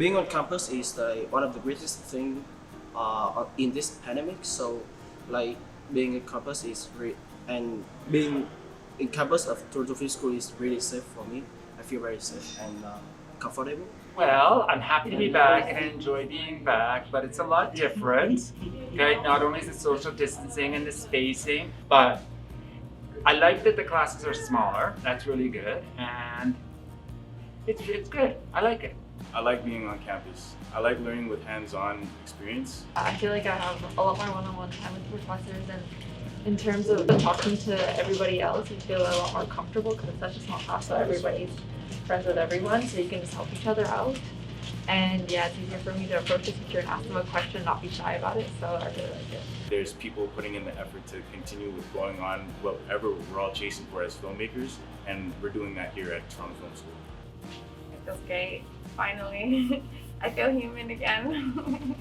being on campus is like one of the greatest thing in this pandemic. So like being in campus is and being in campus of Toronto Free School is really safe for me. I feel very safe and comfortable. Well, I'm happy to be back and I enjoy being back, but it's a lot different. Okay, not only is it social distancing and the spacing, but I like that the classes are smaller. That's really good, and it's good. I like it. I like being on campus. I like learning with hands-on experience. I feel like I have a lot more one-on-one time with the professors, and in terms of talking to everybody else, you feel a lot more comfortable because it's such a small class, so everybody's friends with everyone, so you can just help each other out. And yeah, it's easier for me to approach a teacher and ask them a question, not be shy about it, so I really like it. There's people putting in the effort to continue with going on whatever we're all chasing for as filmmakers, and we're doing that here at Toronto Film School. It feels great, finally. I feel human again.